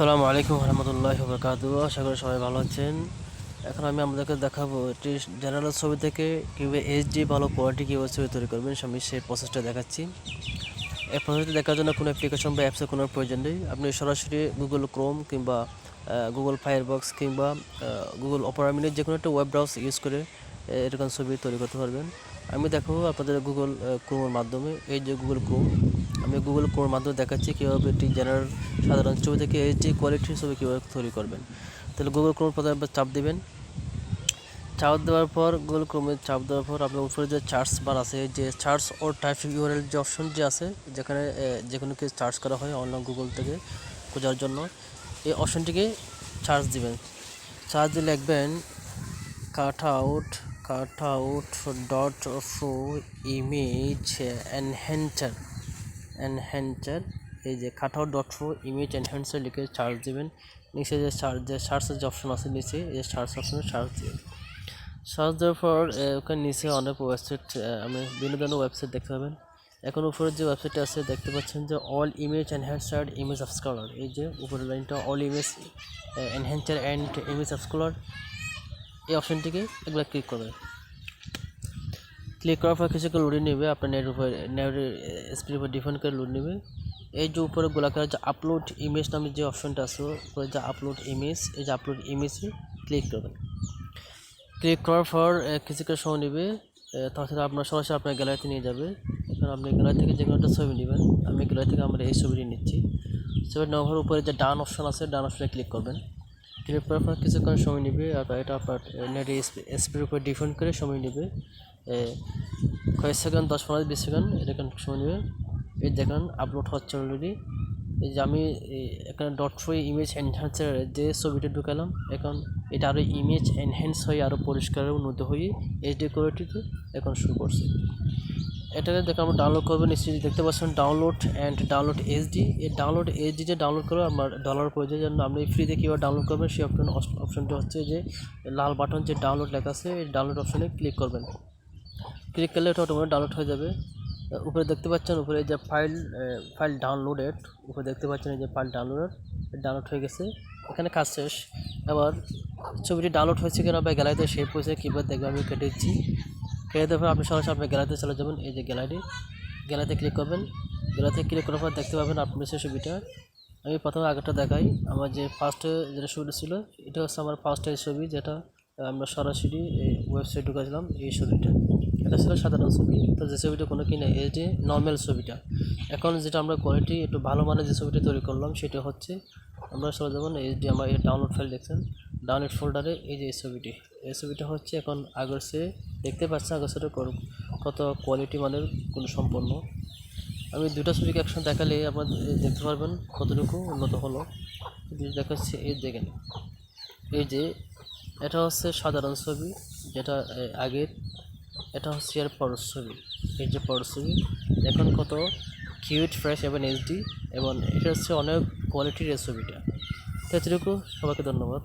আসসালামু আলাইকুম রহমতুল্লাহি ওয়া বারাকাতুহু। আশা করি সবাই ভালো আছেন। এখন আমি আপনাদেরকে দেখাবো একটি জেনারেল ছবি থেকে কীভাবে এইচডি ভালো কোয়ালিটি কীভাবে ছবি তৈরি করবেন, আমি সেই প্রসেসটা দেখাচ্ছি। এই প্রসেসটা দেখার জন্য কোনো অ্যাপ্লিকেশন বা অ্যাপসের কোনো প্রয়োজন নেই। আপনি সরাসরি গুগল ক্রোম কিংবা গুগল ফায়ারবক্স কিংবা গুগল অপেরা মিনি যে কোনো একটা ওয়েব ব্রাউজার ইউজ করে এরকম ছবি তৈরি করতে পারবেন। আমি দেখাবো আপনাদের গুগল ক্রোমের মাধ্যমে। এই যে গুগল ক্রোম, আমি গুগল ক্রোমের মাধ্যমে দেখাচ্ছি কীভাবে একটি জেনারেল সাধারণ ছবি থেকে এইচডি কোয়ালিটির ছবি কীভাবে তৈরি করবেন। তাহলে গুগল ক্রোম প্রথমে চাপ দেবেন। চাপ দেওয়ার পর গুগল ক্রোমে চাপ দেওয়ার পর আপনার উপরে যে সার্চ বার আছে, যে সার্চ ও ট্রাফিক ইউআরএল যে অপশন যে আছে, যেখানে যে কোনো কিছু সার্চ করা হয় অনলাইন গুগল থেকে খোঁজার জন্য, এই অপশনটিকে সার্চ দিবেন। সার্চ দিয়ে লিখবেন কাট আউট ডট ফো ইমেজ এনহ্যান্সার। এই যে কাটআউট ডট ফো ইমেজ এনহ্যান্সার লিখে সার্চ দেবেন। নিচে যে সার্চের যে অপশন আছে, নিচে এই সার্চ অপশনে সার্চ দিবেন। সার্চ দেওয়ার পর ওখানে নিচে অনেক ওয়েবসাইট, আমি বিভিন্ন ধরনের ওয়েবসাইট দেখতে পাবেন। এখন উপরে যে ওয়েবসাইটটা আছে দেখতে পাচ্ছেন যে all image enhancer image upscaler, এই যে উপরের লাইনটা all image enhancer and image upscaler, এই অপশনটিকে একবার ক্লিক করবেন। ক্লিক করার পর কিছুক্ষণ লোডে নেবে, আপনার নেটের স্পিড উপর ডিপেন্ড করে লোড নেবে। এই যে উপরে গোলাকার যে আপলোড ইমেজ নামে যে অপশনটা আছে, উপরে যে আপলোড ইমেজ, এই যে আপলোড ইমেজে ক্লিক করবেন। ক্লিক করার পর কিছুক্ষণ সময় নেবে, তাছাড়া আপনার সরাসরি আপনার গ্যালারিতে নিয়ে যাবে। এখন আপনি গ্যালারি থেকে যে কোনো একটা ছবি নেবেন। আমি গ্যালারি থেকে আমরা এই ছবিটি নিচ্ছি। ছবি নেওয়ার উপরে যে ডান অপশন আছে, ডান অপশনে ক্লিক করবেন। ক্লিক করার পর কিছুক্ষণ সময় নেবে, আর এটা আপনার নেটের স্পিডের উপর ডিপেন্ড করে সময় নেবে। কয়েক সেকেন্ড, 10-15-20 সেকেন্ড এরকম সময় নেবে। এই দেখেন আপলোড হচ্ছে অলরেডি। এই যে আমি এখানে ডট ফ্রি ইমেজ এনহ্যান্সার যে ছবিটা ঢুকালাম, এখন এটা আরও ইমেজ এনহ্যান্স হয়ে আরও পরিষ্কার উন্নত হয়ে এইচডি কোয়ালিটিতে এখন শুরু করছে। এটাকে দেখে আমরা ডাউনলোড করবেন। নিশ্চয়ই দেখতে পাচ্ছেন ডাউনলোড এইচডি। এই ডাউনলোড এইচডি যে ডাউনলোড করে আমার ডলার প্রয়োজন, জন্য আপনি ফ্রিতে কীভাবে ডাউনলোড করবেন সেই অপশনটা হচ্ছে যে লাল বাটন যে ডাউনলোড লেখা আছে, এই ডাউনলোড অপশনে ক্লিক করবেন। ক্লিক করলে এটা অটোমেটিক ডাউনলোড হয়ে যাবে। উপরে দেখতে পাচ্ছেন, উপরে যে ফাইল ডাউনলোডেড, উপরে দেখতে পাচ্ছেন এই যে ফাইল ডাউনলোড হয়ে গেছে। এখানে কাজ শেষ। এবার ছবিটি ডাউনলোড হয়েছে কিনা বা গ্যালারিতে সেভ হয়েছে কীভাবে দেখবে আমি কেটে দিচ্ছি। কেটে দেওয়ার পর আপনি সরাসরি আপনার গ্যালারিতে চলে যাবেন। এই যে গ্যালারিতে ক্লিক করবেন। গ্যালারিতে ক্লিক করার পর দেখতে পাবেন আপনার সেই ছবিটা। আমি প্রথমে আগেরটা দেখাই। আমার যে ফার্স্টে যেটা ছবিটা ছিল, এটা হচ্ছে আমার ফার্স্টের ছবি, যেটা আমরা সরাসরি ওয়েবসাইট ঢুকেছিলাম। এই ছবিটা এটা ছিল সাধারণ ছবি, তো যে ছবিটা কোনো কিনে এই যে নর্মাল ছবিটা। এখন যেটা আমরা কোয়ালিটি একটু ভালো মানের যে ছবিটা তৈরি করলাম, সেটা হচ্ছে আমরা চলে যাবেন এইচডি। আমার এই ডাউনলোড ফাইল দেখছেন, ডাউনলোড ফোল্ডারে এই যে এই ছবিটা হচ্ছে এখন আগের সে দেখতে পাচ্ছেন আগের সাথে কত কোয়ালিটি মানের কোনো সম্পন্ন। আমি দুটো ছবিকে একসঙ্গে দেখালে আপনার দেখতে পারবেন কতটুকু উন্নত হলো। দেখাচ্ছে এই দেখেন, এই যে এটা হচ্ছে সাধারণ ছবি যেটা আগের, এটা হচ্ছে এর পরের ছবি। এই যে পরের ছবি এখন কত কিউট, ফ্রেশ এবং এইচডি, এবং এটা হচ্ছে অনেক কোয়ালিটির এই ছবিটা। এতটুকু, সবাইকে ধন্যবাদ।